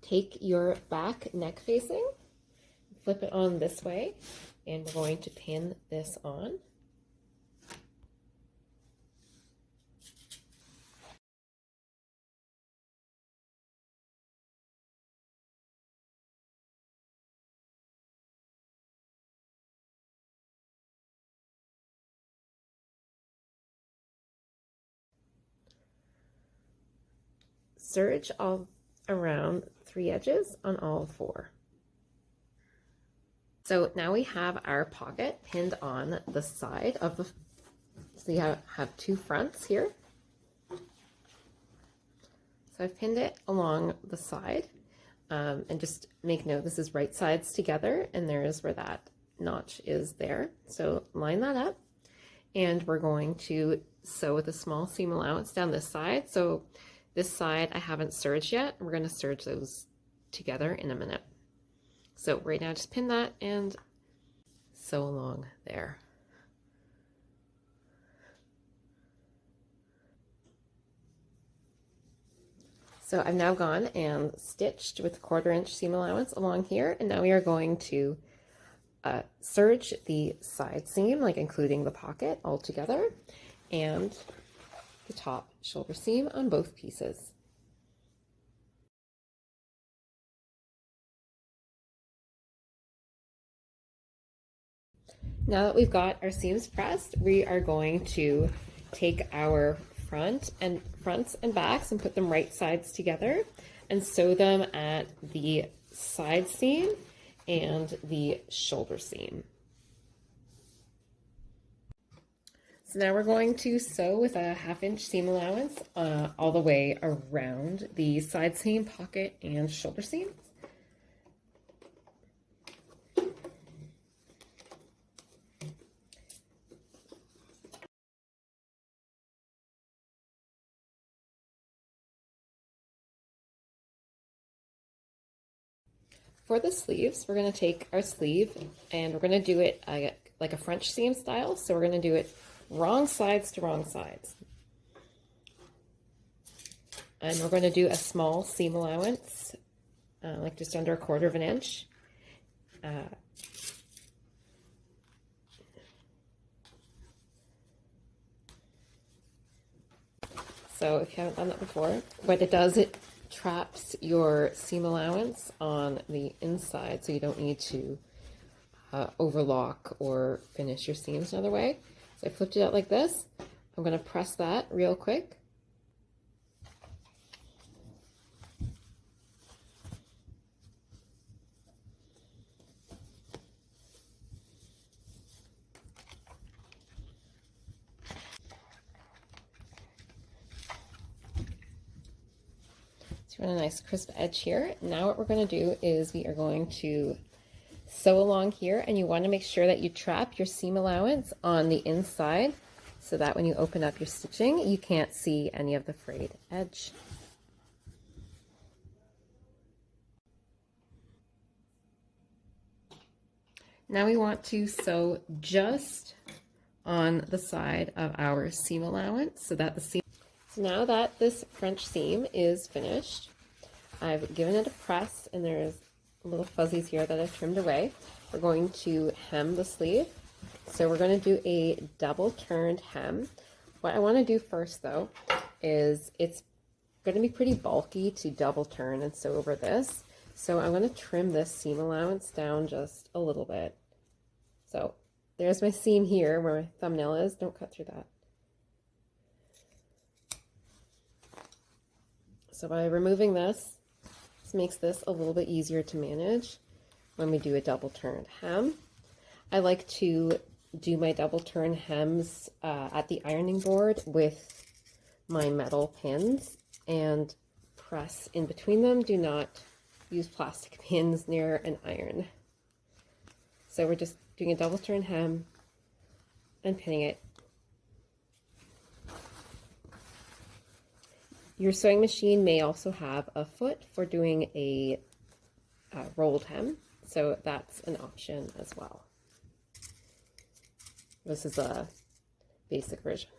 take your back neck facing, flip it on this way, and we're going to pin this on. Serge all around 3 edges on all 4. So now we have our pocket pinned on the side of the, so you have 2 fronts here. So I've pinned it along the side, and just make note this is right sides together, and there's where that notch is there. So line that up, and we're going to sew with a small seam allowance down this side. So this side I haven't serged yet. We're going to serge those together in a minute. So right now just pin that and sew along there. So I've now gone and stitched with 1/4 inch seam allowance along here, and now we are going to serge the side seam, like including the pocket all together, and the top shoulder seam on both pieces. Now that we've got our seams pressed, we are going to take our fronts and backs and put them right sides together and sew them at the side seam and the shoulder seam. So now we're going to sew with a 1/2 inch seam allowance all the way around the side seam, pocket, and shoulder seam. For the sleeves, we're going to take our sleeve and we're going to do it like a French seam style. So we're going to do it wrong sides to wrong sides. And we're going to do a small seam allowance, like just under 1/4 inch. So if you haven't done that before, what it does, it traps your seam allowance on the inside, so you don't need to overlock or finish your seams another way. So I flipped it out like this. I'm going to press that real quick. So we want a nice crisp edge here. Now what we're going to do is we are going to sew along here, and you want to make sure that you trap your seam allowance on the inside so that when you open up your stitching, you can't see any of the frayed edge. Now we want to sew just on the side of our seam allowance so that the seam. So now that this French seam is finished, I've given it a press, and there's little fuzzies here that I've trimmed away. We're going to hem the sleeve. So we're going to do a double turned hem. What I want to do first though is it's going to be pretty bulky to double turn and sew over this. So I'm going to trim this seam allowance down just a little bit. So there's my seam here where my thumbnail is. Don't cut through that. So by removing this, this makes this a little bit easier to manage when we do a double turned hem. I like to do my double turn hems at the ironing board with my metal pins and press in between them. Do not use plastic pins near an iron. So we're just doing a double turn hem and pinning it. Your sewing machine may also have a foot for doing a rolled hem, so that's an option as well. This is a basic version.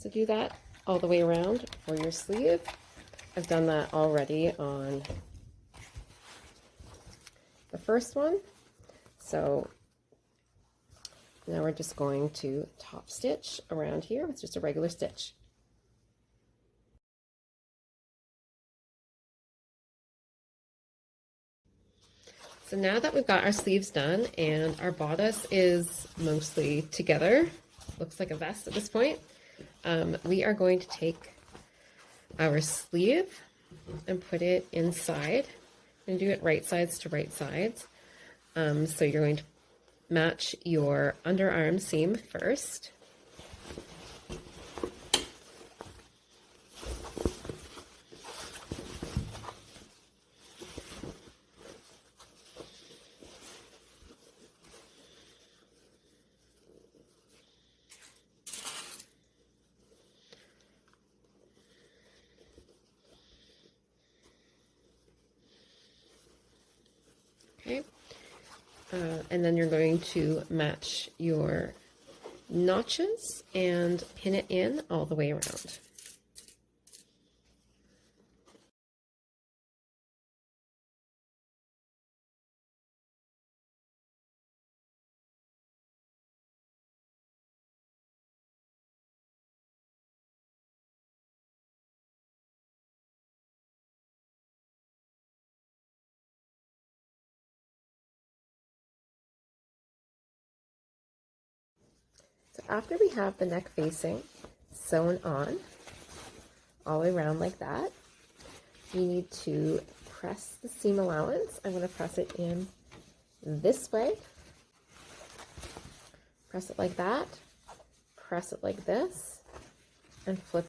So do that all the way around for your sleeve. I've done that already on the first one. So now we're just going to top stitch around here with just a regular stitch. So now that we've got our sleeves done and our bodice is mostly together, looks like a vest at this point, we are going to take our sleeve and put it inside and do it right sides to right sides. So you're going to match your underarm seam first. Okay, and then you're going to match your notches and pin it in all the way around. So after we have the neck facing sewn on all the way around like that, you need to press the seam allowance. I'm going to press it in this way. Press it like that, press it like this, and flip